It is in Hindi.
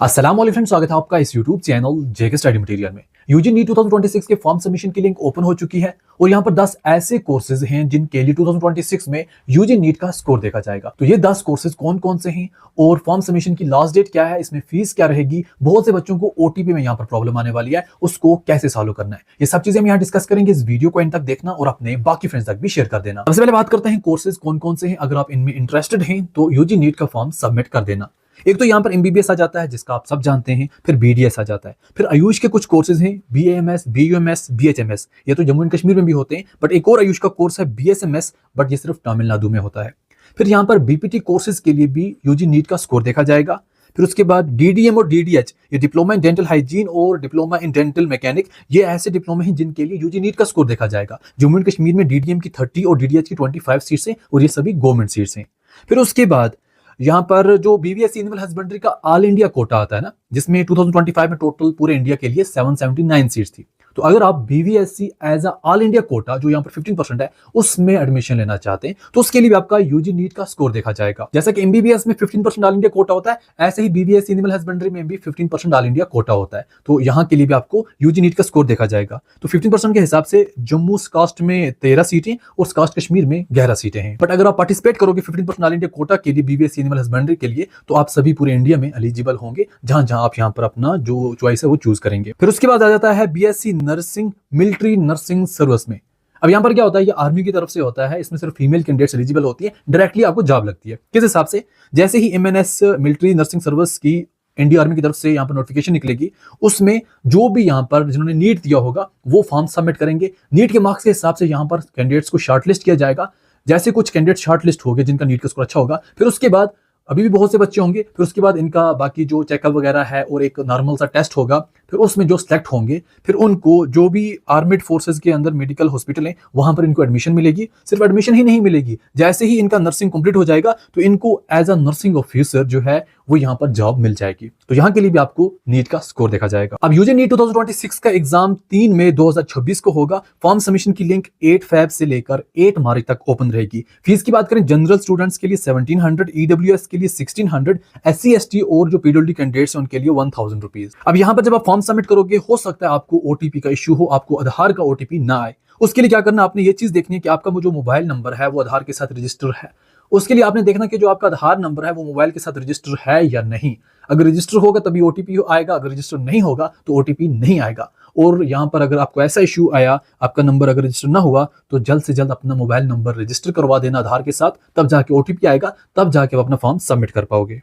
अस्सलाम वालेकुम फ्रेंड्स, स्वागत है आपका इस YouTube चैनल जेके स्टडी मटेरियल में। यूजी नीट 2026 के फॉर्म सबमिशन की लिंक ओपन हो चुकी है और यहाँ पर 10 ऐसे कोर्सेज हैं जिनके लिए 2026 में यूजी नीट का स्कोर देखा जाएगा। तो ये 10 कोर्सेज कौन कौन से हैं और फॉर्म सबमिशन की लास्ट डेट क्या है, इसमें फीस क्या रहेगी, बहुत से बच्चों को ओटीपी में यहाँ पर प्रॉब्लम आने वाली है, उसको कैसे सॉल्व करना है, ये सब चीजें हम यहाँ डिस्कस करेंगे। इस वीडियो को एंड तक देखना और अपने बाकी फ्रेंड्स तक भी शेयर कर देना। सबसे पहले बात करते हैं कोर्सेज कौन कौन से हैं। अगर आप इनमें इंटरेस्टेड हैं तो यूजी नीट का फॉर्म सबमिट कर देना। एक तो यहाँ पर एमबीबीएस आ जाता है जिसका आप सब जानते हैं, फिर बीडीएस आ जाता है, फिर आयुष के कुछ कोर्सेज हैं बीएएमएस, बीयूएमएस, बीएचएमएस। ये तो जम्मू एंड कश्मीर में भी होते हैं, बट एक और आयुष का कोर्स है बीएसएमएस, बट ये सिर्फ तमिलनाडु में होता है। फिर यहाँ पर बीपीटी कोर्सेज के लिए भी यूजी नीट का स्कोर देखा जाएगा। फिर उसके बाद डीडीएम और डीडीएच, ये डिप्लोमा इन डेंटल हाइजीन और डिप्लोमा इन डेंटल मैकेनिक, ये ऐसे डिप्लोमा हैं जिनके लिए यूजी नीट का स्कोर देखा जाएगा। जम्मू एंड कश्मीर में डीडीएम की 30 और डीडीएच की 25 सीट्स हैं और ये सभी गवर्नमेंट सीट्स हैं। फिर उसके बाद यहाँ पर जो बीवीएस एनिमल हस्बेंड्री का ऑल इंडिया कोटा आता है ना, जिसमें 2025 में टोटल पूरे इंडिया के लिए 779 सीट्स थी। तो अगर आप BVSc as a all India quota, जो यहाँ पर 15% है, उसमें एडमिशन लेना चाहते हैं तो उसके लिए भी आपका यूजी नीट का स्कोर देखा जाएगा। जैसा कि एमबीबीएस में 15% ऑल इंडिया कोटा होता है, ऐसे ही बीवीएस एनिमल हस्बेंड्री में भी 15% ऑल इंडिया कोटा होता है। तो यहाँ के लिए भी आपको यूजी नीट का स्कोर देखा जाएगा। तो 15% के हिसाब से जम्मू कास्ट में 13 सीटें और कास्ट कश्मीर में 11 सीटें हैं। बट अगर आप पार्टिसिपेट करोगे 15% ऑल इंडिया कोटा के लिए बीवीएस एनिमल हस्बेंड्री के लिए, तो आप सभी पूरे इंडिया में एलिजिबल होंगे, जहां जहां आप यहाँ पर अपना जो चॉइस है वो चूज करेंगे। फिर उसके बाद आ जाता है BSc nursing, military nursing service में। अब यहाँ पर क्या होता है, ये आर्मी की तरफ से होता है, इसमें सिर्फ फीमेल कैंडिडेट्स एलिजिबल होती है, डायरेक्टली आपको जॉब लगती है। किस हिसाब से, जैसे ही एमएनएस मिलिट्री नर्सिंग सर्विस की इंडिया आर्मी की तरफ से यहाँ पर नोटिफिकेशन निकलेगी, उसमें जो भी यहाँ पर जिन्होंने नीट दिया होगा वो फॉर्म सबमिट करेंगे। नीट के मार्क्स के हिसाब से यहाँ पर कैंडिडेट्स को शॉर्टलिस्ट किया जाएगा। जैसे कुछ कैंडिडेट शॉर्टलिस्ट हो गए जिनका नीट का स्कोर अच्छा होगा, फिर उसके बाद अभी भी बहुत से बच्चे होंगे, फिर उसके बाद इनका बाकी जो चेकअप वगैरह है और एक नॉर्मल सा टेस्ट होगा, फिर उसमें जो सिलेक्ट होंगे, फिर उनको जो भी आर्मेड फोर्सेस के अंदर मेडिकल हॉस्पिटल है वहां पर इनको एडमिशन मिलेगी। सिर्फ एडमिशन ही नहीं मिलेगी, जैसे ही इनका नर्सिंग कंप्लीट हो जाएगा तो इनको एज अ नर्सिंग ऑफिसर जो है वो यहाँ पर जॉब मिल जाएगी। तो यहाँ के लिए भी आपको नीट का स्कोर देखा जाएगा। अब यूजी नीट 2026 का एग्जाम 3 मई 2026 को होगा। फॉर्म सबमिशन की लिंक 8 फेब से लेकर 8 मार्च तक ओपन रहेगी। फीस की बात करें, जनरल स्टूडेंट्स के लिए 1700, ईडब्ल्यूएस के लिए 1600, एससी एसटी और जो पीडब्ल्यूडी कैंडिडेट्स हैं उनके लिए 1000 रुपीज। अब यहाँ पर जब आप फॉर्म सबमिट करोगे, हो सकता है आपको ओटीपी का इश्यू हो, आपको आधार का ओटीपी ना आए। उसके लिए क्या करना, आपने ये चीज देखनी है कि आपका जो मोबाइल नंबर है वो आधार के साथ रजिस्टर है। उसके लिए आपने देखना कि जो आपका आधार नंबर है वो मोबाइल के साथ रजिस्टर है या नहीं। अगर रजिस्टर होगा तभी ओटीपी आएगा, अगर रजिस्टर नहीं होगा तो ओटीपी नहीं आएगा। और यहाँ पर अगर आपको ऐसा इश्यू आया, आपका नंबर अगर रजिस्टर ना हुआ, तो जल्द से जल्द अपना मोबाइल नंबर रजिस्टर करवा देना आधार के साथ, तब जाके ओटीपी आएगा, तब जाके आप अपना फॉर्म सबमिट कर पाओगे।